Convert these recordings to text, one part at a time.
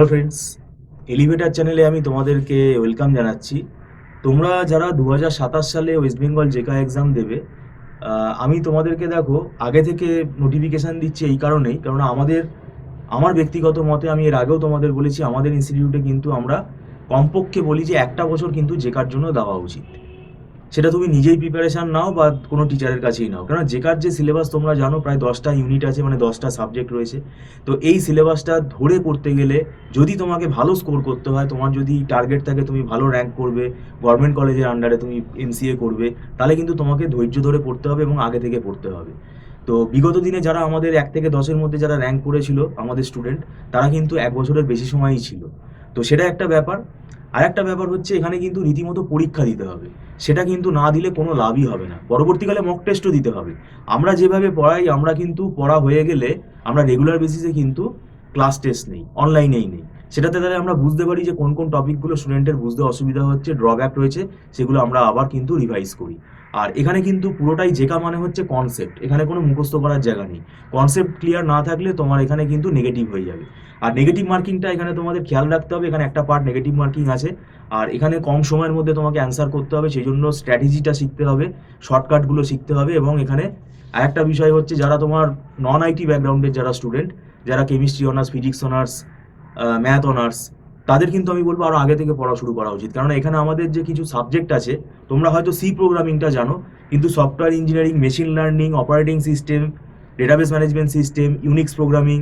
Friends, elevator চ্যানেলে আমি তোমাদেরকে ওয়েলকাম জানাচ্ছি। তোমরা যারা 2027 সালে ওয়েস্ট বেঙ্গল জেকা এক্সাম দেবে, আমি তোমাদেরকে দেখো আগে থেকে নোটিফিকেশান দিচ্ছি এই কারণেই, কারণ আমার ব্যক্তিগত মতে আমি এর আগেও তোমাদের বলেছি, আমাদের ইনস্টিটিউটে কিন্তু আমরা কমপক্ষে বলি যে একটা বছর কিন্তু জেকার জন্য দেওয়া উচিত। সেটা তুমি নিজেই প্রিপারেশান নাও বা কোনো টিচারের কাছেই নাও, কারণ জেকার যে সিলেবাস তোমরা জানো প্রায় 10টা ইউনিট আছে, মানে 10টা সাবজেক্ট রয়েছে। তো এই সিলেবাসটা ধরে পড়তে গেলে যদি তোমাকে ভালো স্কোর করতে হয়, তোমার যদি টার্গেট থাকে তুমি ভালো র্যাঙ্ক করবে, গভর্নমেন্ট কলেজের আন্ডারে তুমি এমসিএ করবে, তাহলে কিন্তু তোমাকে ধৈর্য ধরে পড়তে হবে এবং আগে থেকে পড়তে হবে। তো বিগত দিনে যারা আমাদের 1 থেকে 10-এর মধ্যে যারা র্যাঙ্ক করেছিল আমাদের স্টুডেন্ট, তারা কিন্তু 1 বছরের বেশি সময়ই ছিল। তো সেটা একটা ব্যাপার। আর একটা ব্যাপার হচ্ছে এখানে কিন্তু রীতিমতো পরীক্ষা দিতে হবে। সেটা কিন্তু না দিলে কোনো লাভই হবে না, পরবর্তীকালে মক টেস্টও দিতে হবে। আমরা যেভাবে পড়াই, আমরা কিন্তু পড়া হয়ে গেলে আমরা রেগুলার বেসিসে কিন্তু ক্লাস টেস্ট নেই, অনলাইনেই নেই। সেটাতে তাহলে আমরা বুঝতে পারি যে কোন কোন টপিকগুলো স্টুডেন্টের বুঝতে অসুবিধা হচ্ছে, ড্রব্যাক রয়েছে, সেগুলো আমরা আবার কিন্তু রিভাইজ করি। আর এখানে কিন্তু পুরোটাই জেকা মানে হচ্ছে কনসেপ্ট, এখানে কোনো মুখস্থ করার জায়গা নেই। কনসেপ্ট ক্লিয়ার না থাকলে তোমার এখানে কিন্তু নেগেটিভ হয়ে যাবে। আর নেগেটিভ মার্কিংটা এখানে তোমাদের খেয়াল রাখতে হবে, এখানে একটা পার্ট নেগেটিভ মার্কিং আছে। আর এখানে কম সময়ের মধ্যে তোমাকে অ্যান্সার করতে হবে, সেই জন্য স্ট্র্যাটেজিটা শিখতে হবে, শর্টকাটগুলো শিখতে হবে। এবং এখানে আরেকটা বিষয় হচ্ছে, যারা তোমার নন আইটি ব্যাকগ্রাউন্ডের যারা স্টুডেন্ট, যারা chemistry honours, physics honours, math honours, তাদের কিন্তু আমি বলবো আরও আগে থেকে পড়া শুরু করা উচিত। কারণ এখানে আমাদের যে কিছু সাবজেক্ট আছে, তোমরা হয়তো সি প্রোগ্রামিংটা জানো, কিন্তু software engineering, machine learning, operating system, database management system, Unix programming,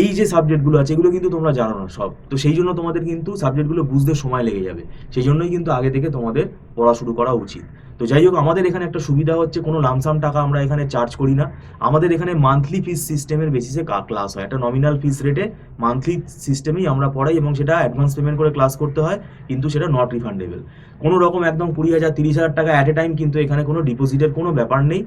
এই যে সাবজেক্টগুলো আছে এগুলো কিন্তু তোমরা জানো না সব। তো সেই জন্য তোমাদের কিন্তু সাবজেক্টগুলো বুঝতে সময় লেগে যাবে। সেই জন্যই কিন্তু আগে থেকে তোমাদের পড়া শুরু করা উচিত। তো যাই হোক, আমাদের এখানে একটা সুবিধা হচ্ছে, কোনো লামসাম টাকা আমরা এখানে চার্জ করি না। আমাদের এখানে মান্থলি ফিস সিস্টেমের বেসিসে ক্লাস হয়, একটা নমিনাল ফিস রেটে মান্থলি সিস্টেমেই আমরা পড়াই, এবং সেটা অ্যাডভান্স পেমেন্ট করে ক্লাস করতে হয়, কিন্তু সেটা নট রিফান্ডেবল। কোনো রকম একদম 20,000 30,000 টাকা অ্যাট এ টাইম কিন্তু এখানে কোনো ডিপোজিটের কোনো ব্যাপার নেই।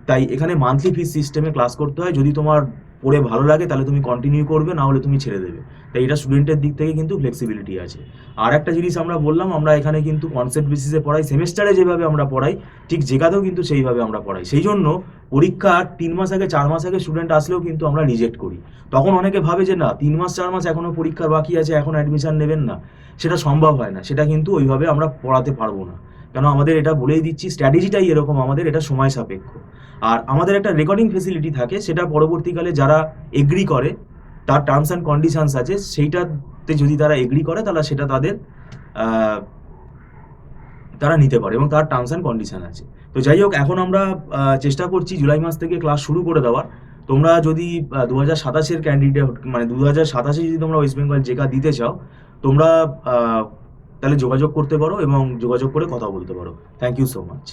তাই এখানে মান্থলি ফিস সিস্টেমে ক্লাস করতে হয়। যদি তোমার পড়ে ভালো লাগে তাহলে তুমি কন্টিনিউ করবে, না হলে তুমি ছেড়ে দেবে। তাই এটা স্টুডেন্টের দিক থেকে কিন্তু ফ্লেক্সিবিলিটি আছে। আর একটা জিনিস আমরা বললাম, আমরা এখানে কিন্তু কনসেপ্ট বেসিসে পড়াই, সেমেস্টারে যেভাবে আমরা পড়াই ঠিক জেকাতেও কিন্তু সেইভাবে আমরা পড়াই। সেই জন্য পরীক্ষার 3 মাস আগে, 4 মাস আগে স্টুডেন্ট আসলেও কিন্তু আমরা রিজেক্ট করি। তখন অনেকে ভাবে যে না, 3 মাস 4 মাস এখনো পরীক্ষার বাকি আছে, এখন অ্যাডমিশন নেবেন না। সেটা সম্ভব হয় না, সেটা কিন্তু ওইভাবে আমরা পড়াতে পারবো না। কেন, আমাদের এটা বলেই দিচ্ছি, স্ট্র্যাটেজিটাই এরকম, আমাদের এটা সময় সাপেক্ষ। আর আমাদের একটা রেকর্ডিং ফেসিলিটি থাকে, সেটা পরবর্তীকালে যারা এগ্রি করে, তার টার্মস অ্যান্ড কন্ডিশনস আছে, সেইটাতে যদি তারা এগ্রি করে তাহলে সেটা তারা নিতে পারে, এবং তার টার্মস অ্যান্ড কন্ডিশন আছে। তো যাই হোক, এখন আমরা চেষ্টা করছি জুলাই মাস থেকে ক্লাস শুরু করে দেওয়ার। তোমরা যদি 2027-এর ক্যান্ডিডেট, মানে 2027-এ যদি তোমরা ওয়েস্ট বেঙ্গল জেকা দিতে চাও, তোমরা তাহলে যোগাযোগ করতে পারো এবং যোগাযোগ করে কথা বলতে পারো। Thank you so much.